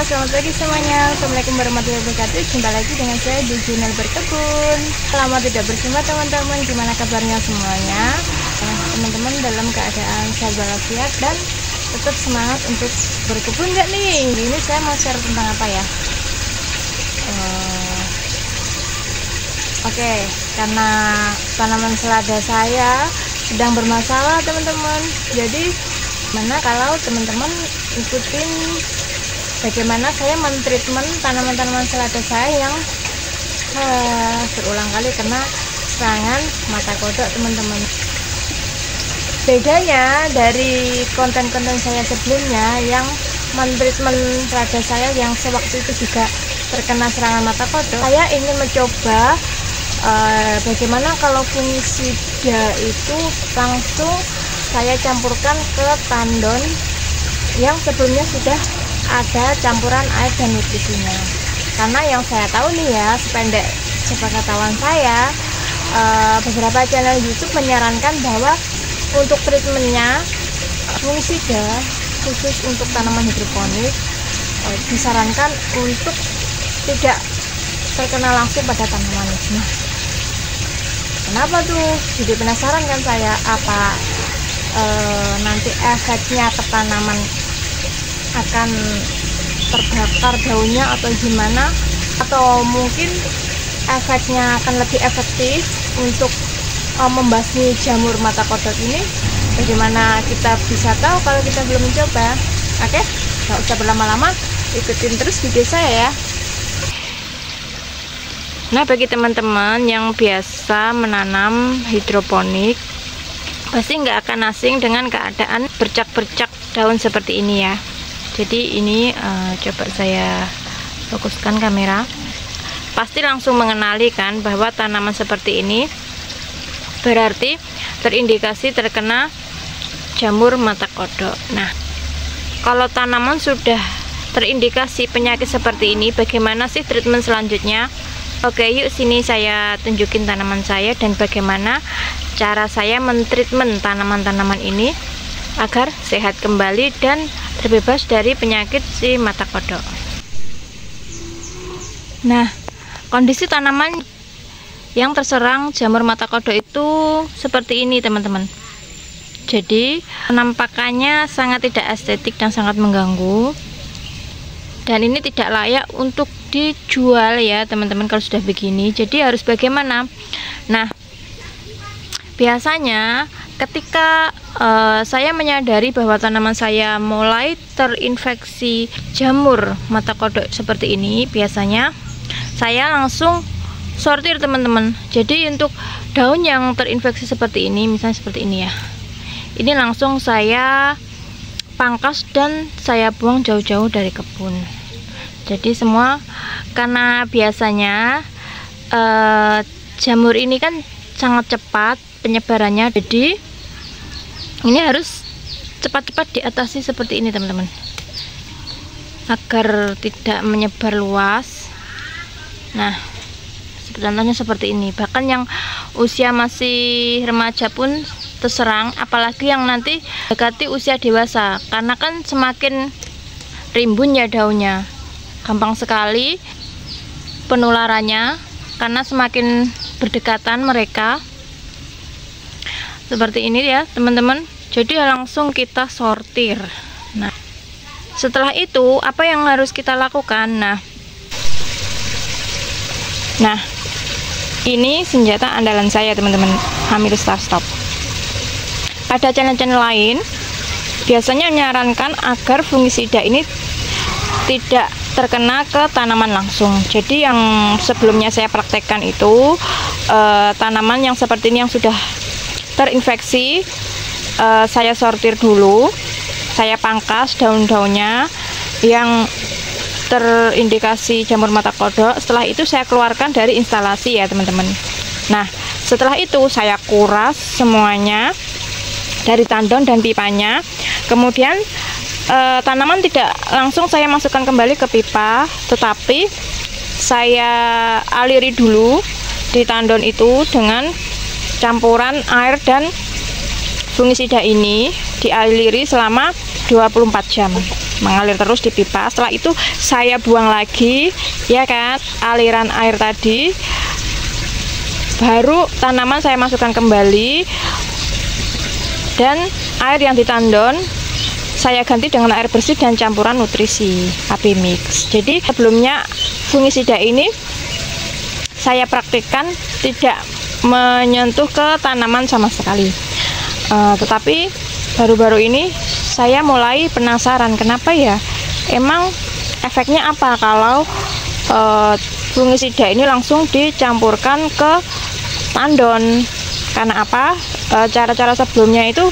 selamat pagi semuanya. Assalamualaikum warahmatullahi wabarakatuh. Jumpa lagi dengan saya di channel berkebun. Lama tidak bersama teman-teman. Gimana kabarnya semuanya? Teman-teman dalam keadaan sehat walafiat dan tetap semangat untuk berkebun nggak nih? Ini saya mau share tentang apa ya? Oke, karena tanaman selada saya sedang bermasalah teman-teman. Jadi mana kalau teman-teman ikutin bagaimana saya mentreatment tanaman-tanaman selada saya yang berulang kali kena serangan mata kodok teman-teman. Bedanya dari konten-konten saya sebelumnya yang mentreatment selada saya yang sewaktu itu juga terkena serangan mata kodok, saya ingin mencoba bagaimana kalau fungisida itu langsung saya campurkan ke tandon yang sebelumnya sudah ada campuran air dan nutrisinya. Karena yang saya tahu nih ya, sependek sepengetahuan saya, beberapa channel YouTube menyarankan bahwa untuk treatmentnya fungisida khusus untuk tanaman hidroponik disarankan untuk tidak terkena langsung pada tanaman. Nah, kenapa tuh? Jadi penasaran kan saya, apa nanti efeknya ke tanaman akan terbakar daunnya atau gimana, atau mungkin efeknya akan lebih efektif untuk membasmi jamur mata kodok ini. Bagaimana kita bisa tahu kalau kita belum mencoba? Oke, nggak usah berlama-lama, ikutin terus video saya ya. Nah, bagi teman-teman yang biasa menanam hidroponik, pasti nggak akan asing dengan keadaan bercak-bercak daun seperti ini ya. Jadi ini coba saya fokuskan kamera, pasti langsung mengenali kan bahwa tanaman seperti ini berarti terindikasi terkena jamur mata kodok. Nah, kalau tanaman sudah terindikasi penyakit seperti ini, bagaimana sih treatment selanjutnya? Oke, yuk sini saya tunjukin tanaman saya dan bagaimana cara saya mentreatment tanaman-tanaman ini agar sehat kembali dan terbebas dari penyakit si mata kodok. Nah, kondisi tanaman yang terserang jamur mata kodok itu seperti ini teman-teman. Jadi penampakannya sangat tidak estetik dan sangat mengganggu, dan ini tidak layak untuk dijual ya teman-teman kalau sudah begini. Jadi harus bagaimana? Nah, biasanya ketika saya menyadari bahwa tanaman saya mulai terinfeksi jamur mata kodok seperti ini, biasanya saya langsung sortir teman-teman. Jadi untuk daun yang terinfeksi seperti ini, misalnya seperti ini ya, ini langsung saya pangkas dan saya buang jauh-jauh dari kebun. Jadi semua, karena biasanya jamur ini kan sangat cepat penyebarannya, jadi ini harus cepat-cepat diatasi seperti ini teman-teman, agar tidak menyebar luas. Nah, contohnya seperti ini. Bahkan yang usia masih remaja pun terserang, apalagi yang nanti dekati usia dewasa, karena kan semakin rimbun ya daunnya, gampang sekali penularannya karena semakin berdekatan mereka. Seperti ini ya teman-teman. Jadi langsung kita sortir. Nah, setelah itu apa yang harus kita lakukan? Nah, ini senjata andalan saya teman-teman, Hamil Star Stop. Pada channel-channel lain biasanya menyarankan agar fungisida ini tidak terkena ke tanaman langsung. Jadi yang sebelumnya saya praktekkan itu tanaman yang seperti ini yang sudah terinfeksi, saya sortir dulu, saya pangkas daun-daunnya yang terindikasi jamur mata kodok. Setelah itu saya keluarkan dari instalasi ya teman-teman. Nah, setelah itu saya kuras semuanya dari tandon dan pipanya. Kemudian tanaman tidak langsung saya masukkan kembali ke pipa, tetapi saya aliri dulu di tandon itu dengan campuran air dan fungisida ini, dialiri selama 24 jam. mengalir terus di pipa. Setelah itu saya buang lagi, ya kan, aliran air tadi. Baru tanaman saya masukkan kembali, dan air yang di tandon saya ganti dengan air bersih dan campuran nutrisi AB Mix. Jadi sebelumnya fungisida ini saya praktikkan tidak menyentuh ke tanaman sama sekali. Tetapi baru-baru ini saya mulai penasaran, kenapa ya, emang efeknya apa kalau fungisida ini langsung dicampurkan ke tandon. Karena apa? Cara-cara sebelumnya itu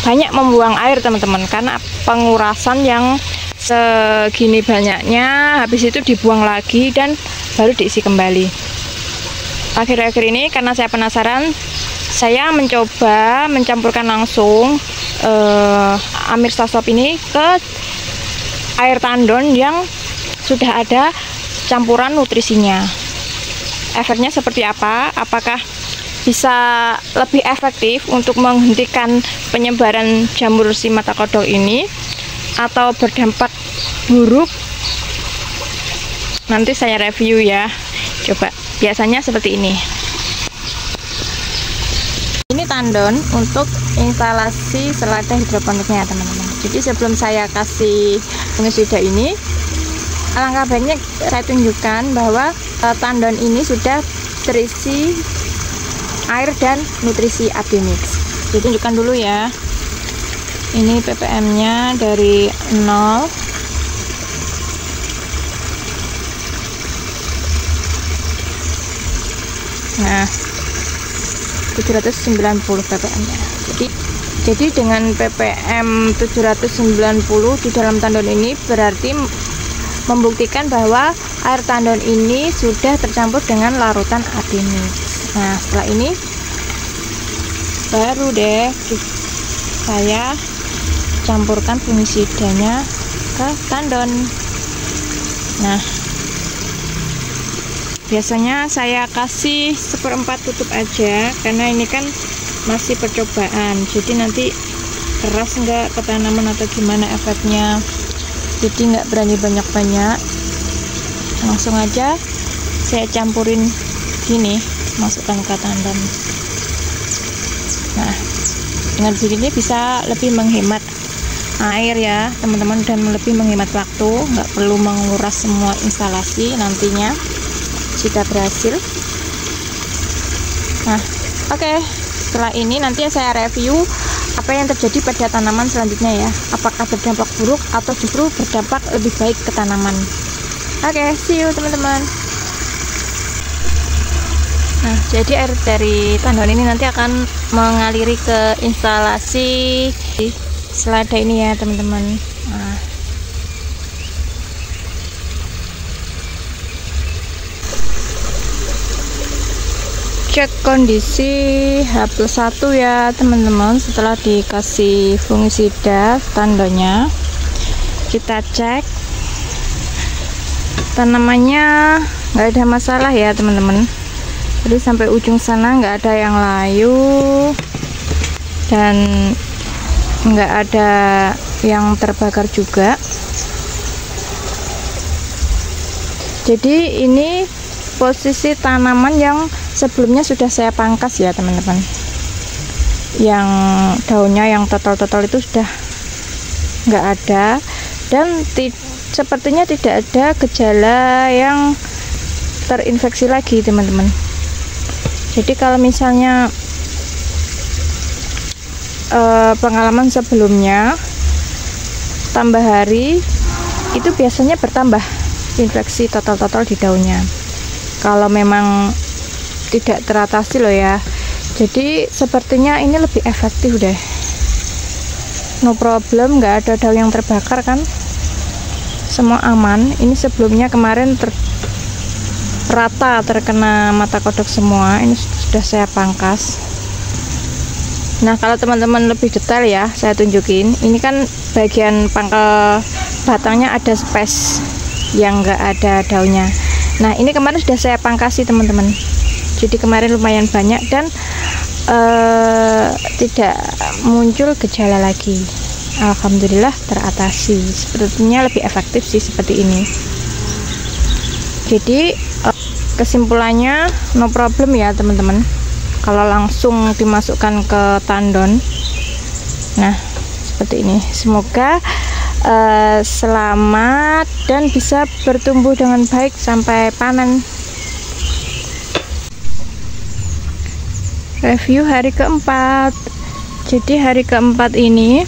banyak membuang air teman-teman, karena pengurasan yang segini banyaknya habis itu dibuang lagi dan baru diisi kembali. Akhir-akhir ini karena saya penasaran, saya mencoba mencampurkan langsung Amirstasop ini ke air tandon yang sudah ada campuran nutrisinya. Efeknya seperti apa? Apakah bisa lebih efektif untuk menghentikan penyebaran jamur si mata kodok ini, atau berdampak buruk? Nanti saya review ya. Coba, biasanya seperti ini. Ini tandon untuk instalasi selada hidroponiknya teman-teman. Jadi sebelum saya kasih fungisida ini, alangkah baiknya saya tunjukkan bahwa tandon ini sudah terisi air dan nutrisi AB Mix. Jadi tunjukkan dulu ya. Ini ppm-nya dari 0. Nah, 790 ppm-nya. Jadi dengan ppm 790 di dalam tandon ini berarti membuktikan bahwa air tandon ini sudah tercampur dengan larutan AB Mix. Nah, setelah ini baru deh saya campurkan fungisidanya ke tandon. Nah, biasanya saya kasih 1/4 tutup aja, karena ini kan masih percobaan, jadi nanti keras nggak ke tanaman atau gimana efeknya. Jadi nggak berani banyak-banyak, langsung aja saya campurin gini, masukkan ke tandon. Nah, dengan begini bisa lebih menghemat air ya teman-teman, dan lebih menghemat waktu, nggak perlu menguras semua instalasi nantinya jika berhasil. Nah, oke. Setelah ini nanti saya review apa yang terjadi pada tanaman selanjutnya ya, apakah berdampak buruk atau justru berdampak lebih baik ke tanaman. Oke, see you teman-teman. Nah, jadi air dari tandon ini nanti akan mengaliri ke instalasi selada ini ya teman-teman. Nah, cek kondisi H+1 ya teman-teman. Setelah dikasih fungisida tandonnya, kita cek tanamannya nggak ada masalah ya teman-teman. Jadi sampai ujung sana nggak ada yang layu dan nggak ada yang terbakar juga. Jadi ini posisi tanaman yang sebelumnya sudah saya pangkas ya teman-teman. Yang daunnya yang total itu sudah nggak ada, dan sepertinya tidak ada gejala yang terinfeksi lagi teman-teman. Jadi kalau misalnya pengalaman sebelumnya tambah hari itu biasanya bertambah infeksi total di daunnya, kalau memang tidak teratasi loh ya. Jadi sepertinya ini lebih efektif deh. No problem, nggak ada daun yang terbakar kan, semua aman. Ini sebelumnya kemarin rata terkena mata kodok semua, ini sudah saya pangkas. Nah, kalau teman-teman lebih detail ya saya tunjukin, ini kan bagian pangkal batangnya ada space yang nggak ada daunnya. Nah, ini kemarin sudah saya pangkasi teman-teman, jadi kemarin lumayan banyak dan tidak muncul gejala lagi. alhamdulillah teratasi. Sepertinya lebih efektif sih seperti ini. Jadi kesimpulannya no problem ya teman-teman kalau langsung dimasukkan ke tandon. Nah seperti ini, semoga selamat dan bisa bertumbuh dengan baik sampai panen. Review hari keempat. Jadi hari keempat ini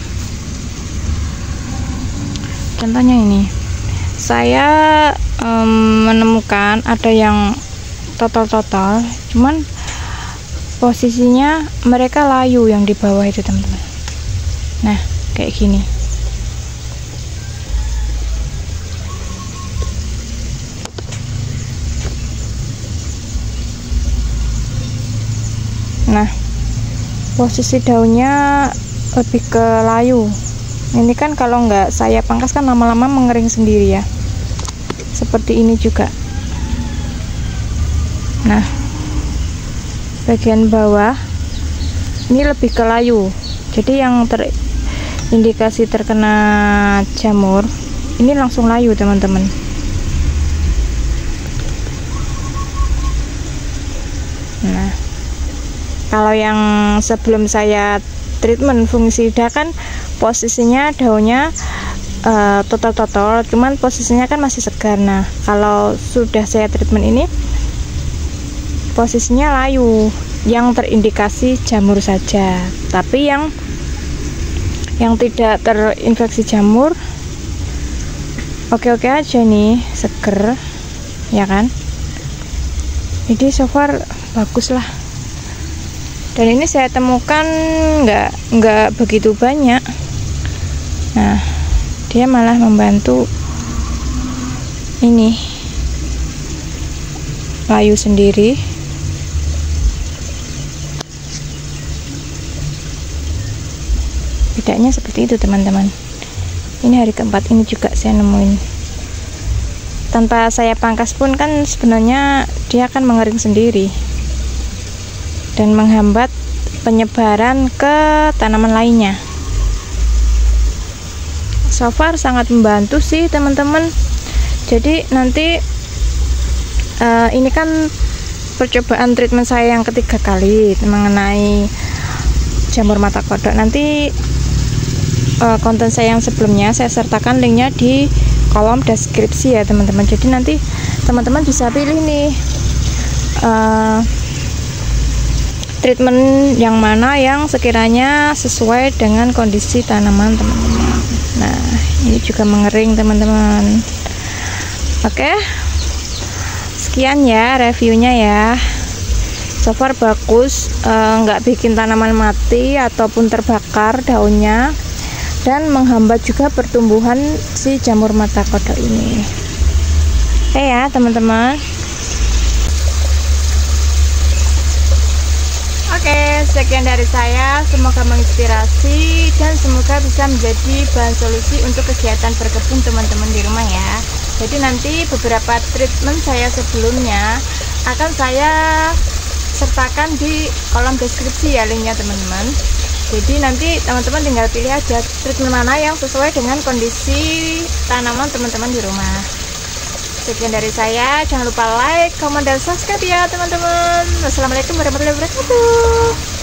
contohnya ini, saya menemukan ada yang total, cuman posisinya mereka layu yang di bawah itu teman-teman. Nah kayak gini. Nah posisi daunnya lebih ke layu. Ini kan kalau nggak saya pangkas kan lama-lama mengering sendiri ya. Seperti ini juga. Nah bagian bawah ini lebih ke layu, jadi yang terindikasi terkena jamur ini langsung layu teman-teman. Nah kalau yang sebelum saya treatment fungisida kan posisinya daunnya total, cuman posisinya kan masih segar. Nah kalau sudah saya treatment ini posisinya layu, yang terindikasi jamur saja, tapi yang tidak terinfeksi jamur oke-oke aja nih, seger ya kan. Jadi so far bagus lah, dan ini saya temukan nggak begitu banyak. Nah dia malah membantu ini layu sendiri. Bedanya seperti itu teman-teman. Ini hari keempat ini juga saya nemuin, tanpa saya pangkas pun kan sebenarnya dia akan mengering sendiri dan menghambat penyebaran ke tanaman lainnya. So far sangat membantu sih teman-teman. Jadi nanti ini kan percobaan treatment saya yang ketiga kali mengenai jamur mata kodok. Nanti konten saya yang sebelumnya saya sertakan linknya di kolom deskripsi ya teman-teman. Jadi nanti teman-teman bisa pilih nih treatment yang mana yang sekiranya sesuai dengan kondisi tanaman teman-teman. Nah ini juga mengering teman-teman. Oke, sekian ya reviewnya ya. So far bagus, nggak bikin tanaman mati ataupun terbakar daunnya, dan menghambat juga pertumbuhan si jamur mata kodok ini. Oke ya teman-teman. Oke, sekian dari saya, semoga menginspirasi dan semoga bisa menjadi bahan solusi untuk kegiatan berkebun teman-teman di rumah ya. Jadi nanti beberapa treatment saya sebelumnya akan saya sertakan di kolom deskripsi ya linknya teman-teman. Jadi nanti teman-teman tinggal pilih aja treatment mana yang sesuai dengan kondisi tanaman teman-teman di rumah. Sekian dari saya, jangan lupa like, comment, dan subscribe ya teman-teman. Wassalamualaikum warahmatullahi wabarakatuh.